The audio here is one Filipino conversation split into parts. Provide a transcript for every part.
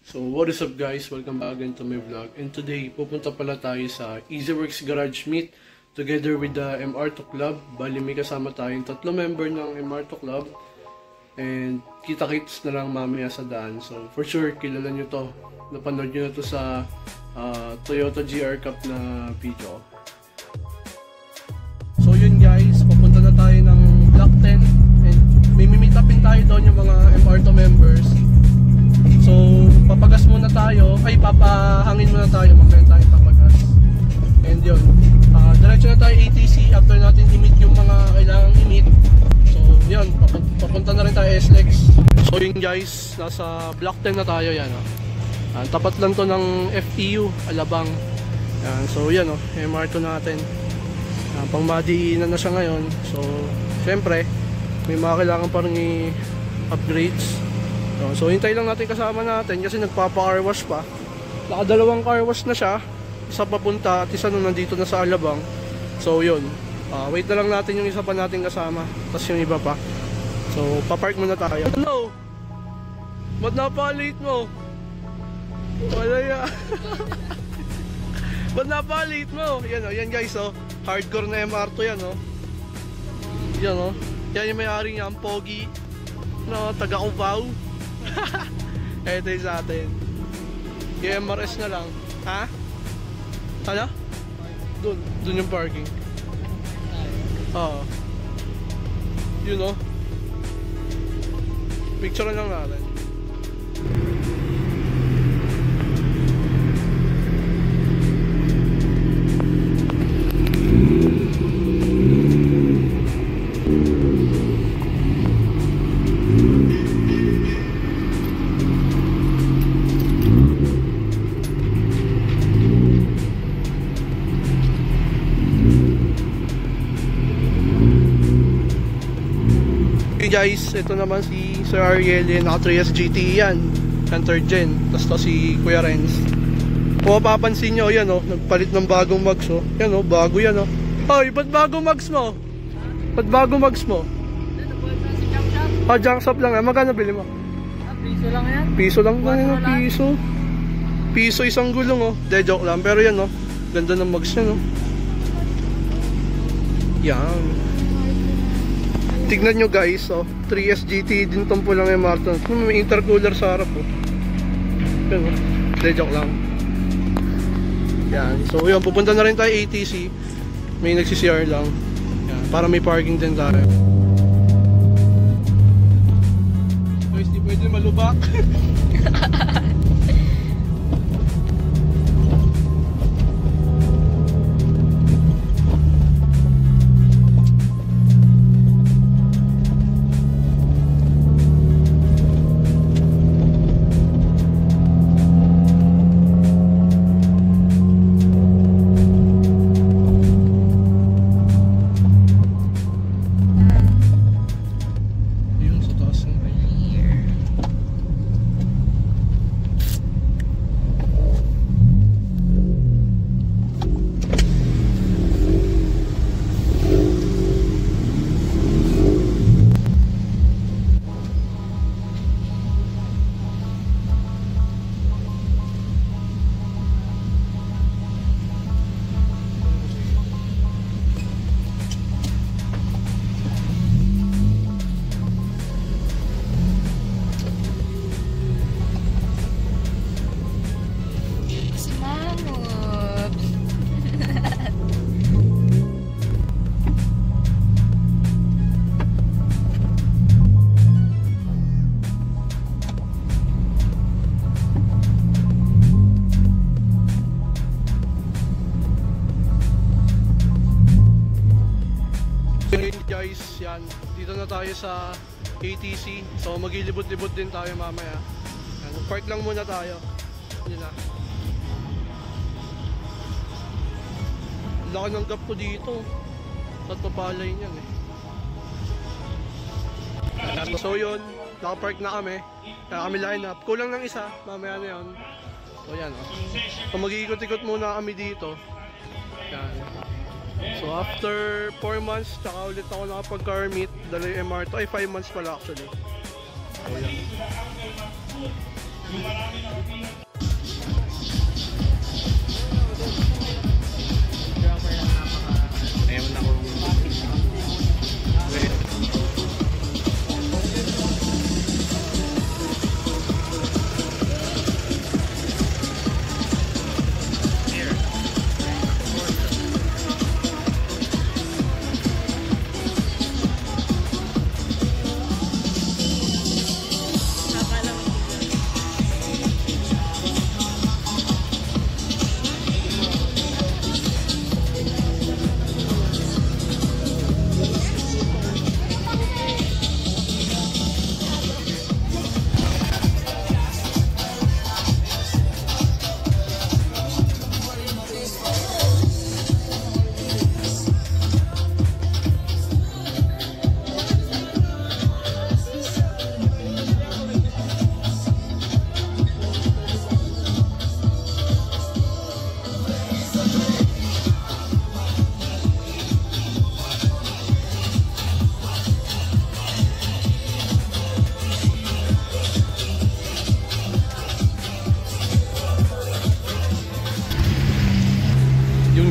So what is up guys, welcome back again to my vlog. And today, pupunta pala tayo sa EasyWorks Garage Meet together with the MR2 Club. Bali may kasama tayong 3 member ng MR2 Club. And kita-kits na lang mamaya sa daan. So for sure, kilala nyo to. Napanood nyo na to sa Toyota GR Cup na video. So yun guys, pupunta na tayo ng Block 10. And may meet upin tayo doon yung mga MR2 members. So, papagas muna tayo, papahangin muna tayo, magkain tayo papagas. And yun, diretso na tayo ATC after natin i-meet yung mga kailangang i-meet. So, yun, papunta na rin tayo SLEX. So yun guys, nasa Block 10 na tayo yan. Tapat lang to ng FEU, Alabang. Yan, so yan MR2 natin. Pang-madiinan na siya ngayon. So, syempre, may mga kailangan pa rin i-upgrades. So hintay lang natin kasama natin kasi nagpapa-car wash pa. Nakadalawang car wash na siya. Isa papunta at isa nung nandito na sa Alabang. So yun, wait na lang natin yung isa pa natin kasama. Tapos yung iba pa. So papark muna tayo. Hello! Ba't napalate mo? Wala yan. Ba't napalate mo? Yan yan guys hardcore na MR2 yan Yan yan yung may-ari niya, ang pogi. Taga Cubao. Ito yung sa atin. Yung MRS na lang. Ha? Ano? Dun yung parking. Oo. Yun picture lang natin. Guys, ito naman si Sir Ariel, naka 3S GT yan, 3rd gen. Tapos to si Kuya Renz. Kung mapapansin nyo, yan nagpalit ng bagong mags yan bago yan Hoy, ba't bagong mags mo? Ba't bagong mags mo? Junk shop lang yan. Magkano bili mo? Piso lang yan. Piso lang yan, piso isang gulong De, joke lang. Pero yan ganda ng mags yan Yan. Tignan nyo guys, 3S GT din tong pulang MR2. May intercooler sa harap Yan joke lang. Yan, so yun, pupunta na rin tayo ATC. May nagsi-CR lang. Yan, para may parking din tayo. Guys, di pwede malubak. Guys, yan. Dito na tayo sa ATC. So maglilibot-libot din tayo mamaya. Yan, park lang muna tayo. Yun na. Laki ng gap ko dito. Tatapalay niyan So yun, nakapark na kami. Kaya kami line up. Kulang ng isa, mamaya na yun. So yan So mag-iikot-ikot muna kami dito. Yan. So after 4 months, tsaka ulit ako nakapag-car meet. Dala yung MR2, ay 5 months pala actually. So yan. Ewan ako.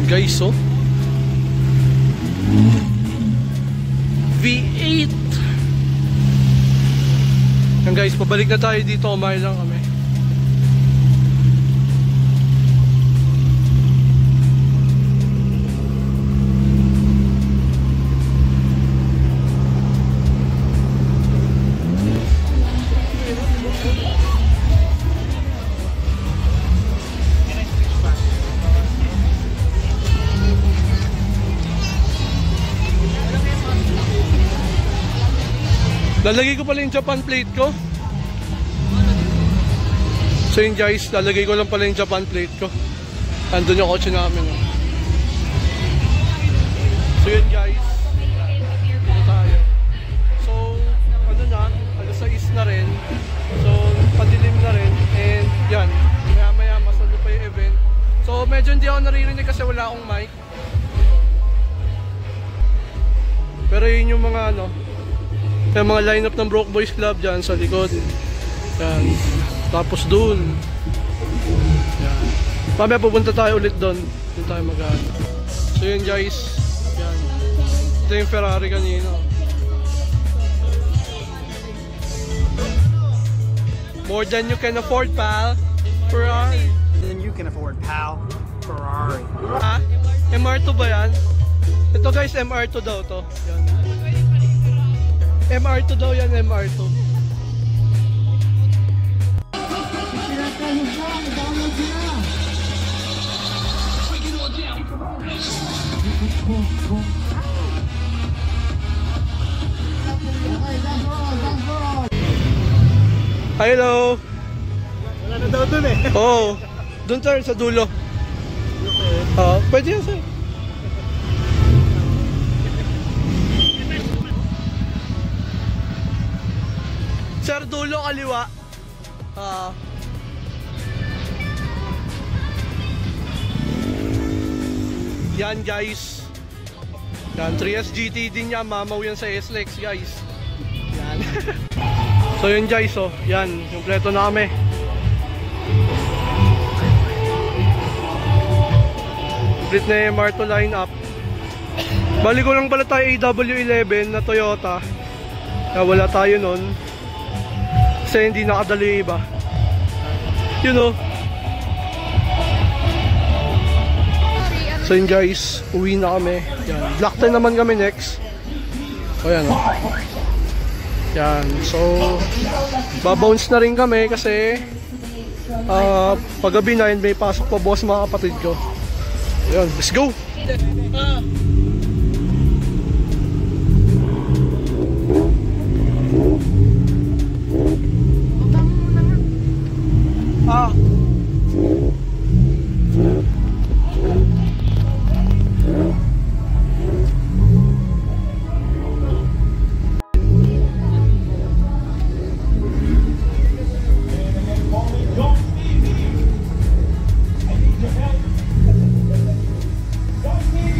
Guys, oh V8. Yan guys, pabalik na tayo dito, kumain lang kami. Lalagay ko pala yung Japan plate ko. So yun guys, lalagay ko lang pala yung Japan plate ko. Andun yung kotse namin. Oh. So yun guys, dito tayo. So ano na, alas 6 na rin. So padilim na rin. And yan, maya maya masalo pa yung event. So medyo hindi ako naririnig kasi wala akong mic. Pero yun yung mga ano, yung mga lineup ng Broke Boys Club dyan sa likod. Yan. Tapos dun. Yan. Mamaya pupunta tayo ulit doon. Doon tayo mag-ano. So yun guys. Yan. Ito yung Ferrari kanina. More than you can afford, pal. Ferrari. Than you can afford, pal. Ferrari. Ha? MR2 ba yan? Ito guys, MR2 daw to. Yan. MR2 daw yan, MR2. Hello! Wala na daw dun eh. Oo. Doon tayo sa dulo. Pwede yan sir. Sir, dulo kaliwa. Yan guys. Yan, 3S GT din yan. Mamaw yan sa S-Lex guys. Yan. So yun guys, oh. Yan, kompleto na kami. Complete na yung MR2 lineup. Bali ko lang pala tayo AW11 na Toyota. Kaya wala tayo nun. Kasi hindi nakadalo yung iba. Yun o. So yun guys, uwi na kami. Yan. Black 10 naman kami next. O yan o. Yan. So babounce na rin kami kasi paggabi na yun may pasok pa boss mga kapatid ko. Yan, let's go!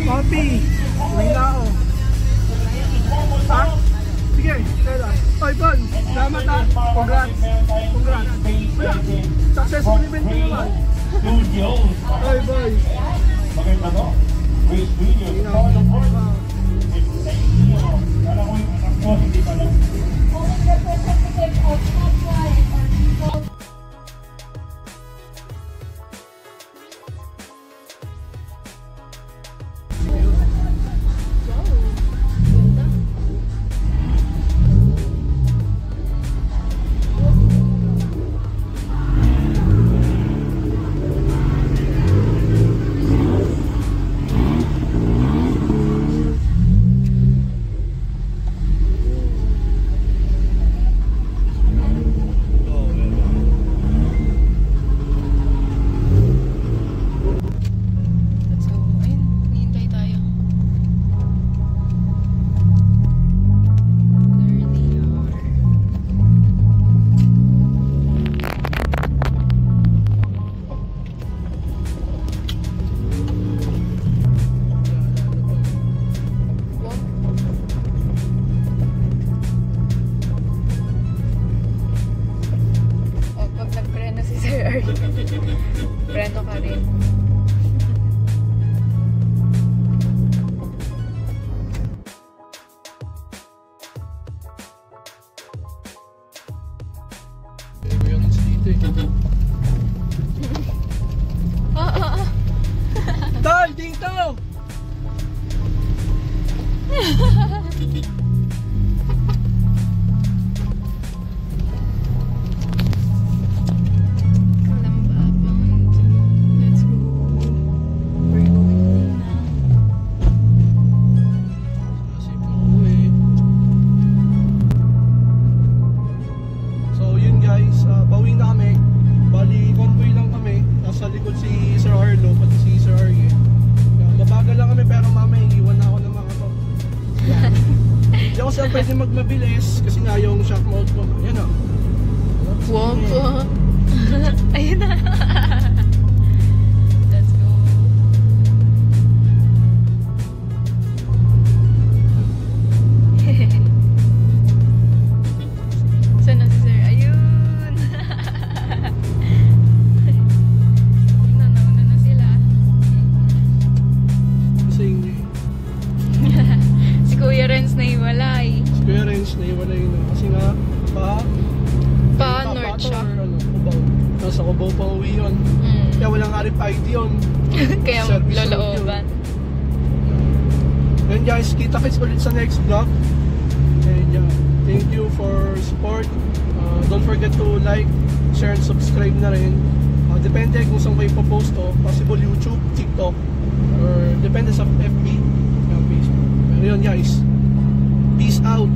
Papi! Successful event ko naman. Studios. Bye bye. Bakit ano? With studios. All aboard. Thank you. Alam mo yung anak mo, hindi pa lang. So, ayun, hinihintay tayo. There they are. Oh, pag nagpreno si Sir Ari, preno ka rin. Baby, yun sa dito eh. Tal, dito! Kalamba Bond. Let's go. We're going now. Safe na uwi. So yun guys, pauwi na kami. Bali, convoy lang kami. Nasa likod si Sir Arlo, pati si Sir Arye. Mabagal lang kami pero mamaya iwan na ako ng mga to. Hindi ako saan pwede magmabilis kasi nga yung shock mode ko. Yan o. Wow po. Ayun na. Let's go. Saan na si Sir? Ayun. Nauna na sila. Kasi Si Kuya Renz na iwalay. si Kuya Renz na iwan na yun. Kasi nga, Pa North siya. Ano, Cubao. Nasa Cubao pa uwi yun. Kaya walang RFID yun. Kaya Service road lolooban. And guys, kita-kits ulit sa next vlog. And yeah, thank you for support. Don't forget to like, share, and subscribe na rin. Depende kung saan kayo post to. Possible YouTube, TikTok, or depende sa FB, Facebook. Pero yun guys, peace out.